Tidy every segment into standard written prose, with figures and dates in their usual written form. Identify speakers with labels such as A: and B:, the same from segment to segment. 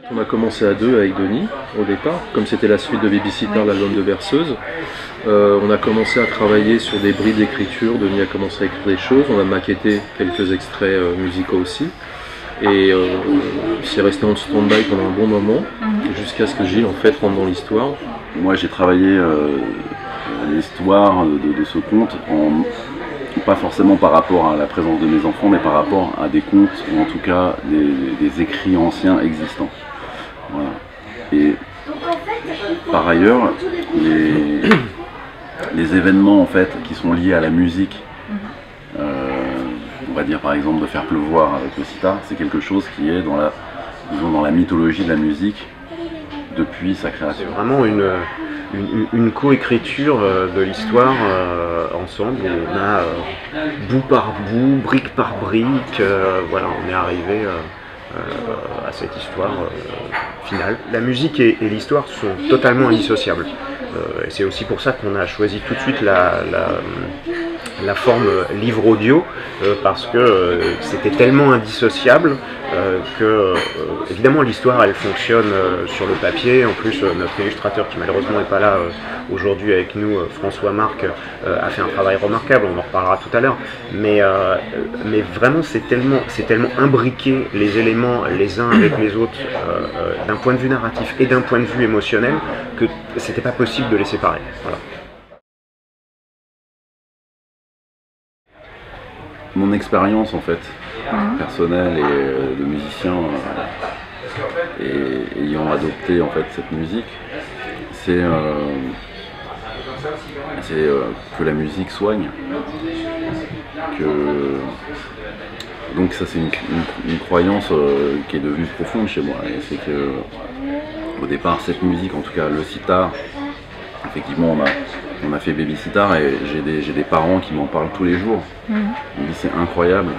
A: On a commencé à deux avec Denis au départ, comme c'était la suite de Babysitter, l'album de Berceuse. On a commencé à travailler sur des bribes d'écriture, Denis a commencé à écrire des choses, on a maquetté quelques extraits musicaux aussi. Et c'est resté en stand-by pendant un bon moment, jusqu'à ce que Gilles en fait rentre dans l'histoire.
B: Moi j'ai travaillé l'histoire de ce conte, pas forcément par rapport à la présence de mes enfants, mais par rapport à des contes, ou en tout cas des écrits anciens existants. Voilà. Et par ailleurs, les événements en fait, qui sont liés à la musique, on va dire par exemple de faire pleuvoir avec le sitar, c'est quelque chose qui est dans la mythologie de la musique depuis sa création.
C: C'est vraiment une coécriture de l'histoire ensemble, où on a bout par bout, brique par brique, voilà, on est arrivé à cette histoire finale. La musique et l'histoire sont totalement indissociables. Et c'est aussi pour ça qu'on a choisi tout de suite la forme livre audio, parce que c'était tellement indissociable que évidemment l'histoire elle fonctionne sur le papier. En plus notre illustrateur qui malheureusement n'est pas là aujourd'hui avec nous, François Marc, a fait un travail remarquable, on en reparlera tout à l'heure, mais vraiment c'est tellement imbriqué les éléments les uns avec les autres d'un point de vue narratif et d'un point de vue émotionnel que c'était pas possible de les séparer. Voilà.
B: Mon expérience en fait personnelle et de musicien et ayant adopté en fait cette musique, c'est que la musique soigne, donc ça c'est une croyance qui est devenue profonde chez moi, et c'est que au départ cette musique, en tout cas le sitar, effectivement on a fait Babysitter et j'ai des parents qui m'en parlent tous les jours. Ils me disent c'est incroyable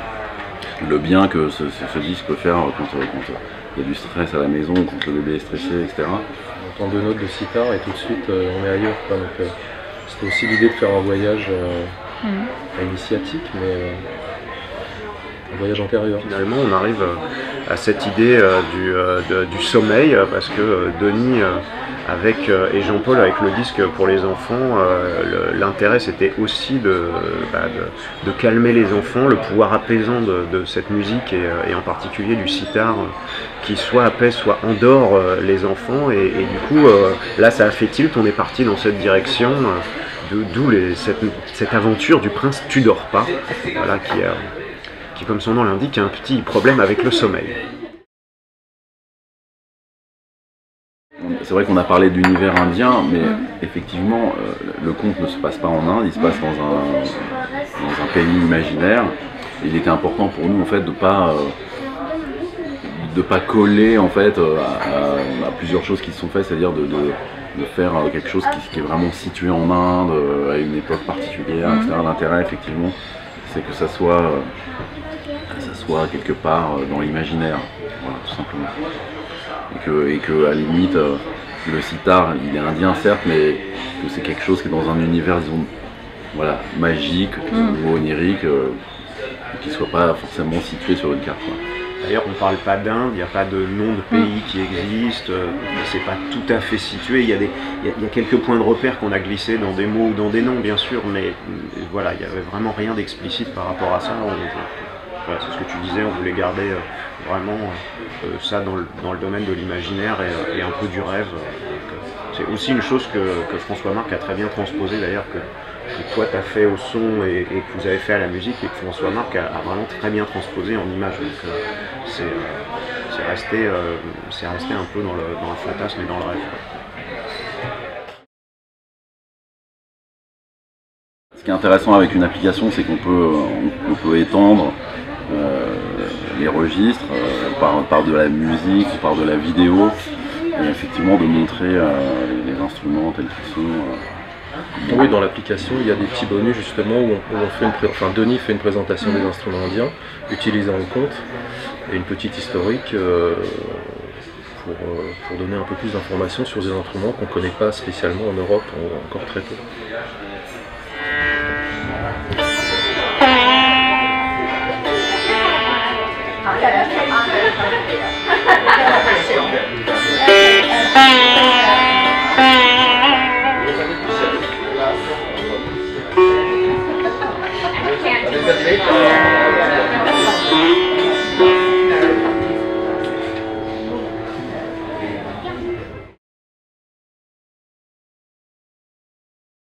B: le bien que ce disque peut faire quand il y a du stress à la maison, quand le bébé est stressé, etc.
A: On entend deux notes de sitar et tout de suite on est ailleurs, quoi. Donc c'était aussi l'idée de faire un voyage initiatique, mais un voyage antérieur.
C: Finalement on arrive à cette idée du sommeil, parce que Denis et Jean-Paul avec le disque pour les enfants, l'intérêt c'était aussi de calmer les enfants, le pouvoir apaisant de cette musique et en particulier du sitar qui soit apaise, soit endort les enfants, et du coup là ça a fait tilt, on est parti dans cette direction, d'où cette aventure du prince Tu dors pas, voilà, qui comme son nom l'indique a un petit problème avec le sommeil.
B: C'est vrai qu'on a parlé d'univers indien, mais effectivement, le conte ne se passe pas en Inde, il se passe dans un pays imaginaire. Il était important pour nous en fait de pas coller en fait à plusieurs choses qui se sont faites, c'est-à-dire de faire quelque chose qui est vraiment situé en Inde, à une époque particulière, etc. L'intérêt effectivement, c'est que ça soit quelque part dans l'imaginaire, voilà, tout simplement. Et que à la limite, le sitar, il est indien certes, mais que c'est quelque chose qui est dans un univers, disons, voilà, magique ou onirique, qui ne soit pas forcément situé sur une carte, quoi.
C: D'ailleurs, on ne parle pas d'Inde, il n'y a pas de nom de pays qui existe, c'est pas tout à fait situé. Il y a quelques points de repère qu'on a glissés dans des mots ou dans des noms, bien sûr, mais voilà, il n'y avait vraiment rien d'explicite par rapport à ça. Voilà, c'est ce que tu disais, on voulait garder vraiment ça dans le domaine de l'imaginaire et un peu du rêve. C'est aussi une chose que François Marc a très bien transposé d'ailleurs, que toi tu as fait au son et que vous avez fait à la musique, et que François Marc a vraiment très bien transposé en image. Donc c'est resté un peu dans le fantasme et dans le rêve.
B: Ce qui est intéressant avec une application, c'est qu'on peut étendre les registres par de la musique, par de la vidéo, et effectivement de montrer les instruments tels qu'ils sont.
A: Oui, dans l'application, il y a des petits bonus justement où Denis fait une présentation des instruments indiens utilisant le conte et une petite historique pour donner un peu plus d'informations sur des instruments qu'on ne connaît pas spécialement en Europe, encore très peu.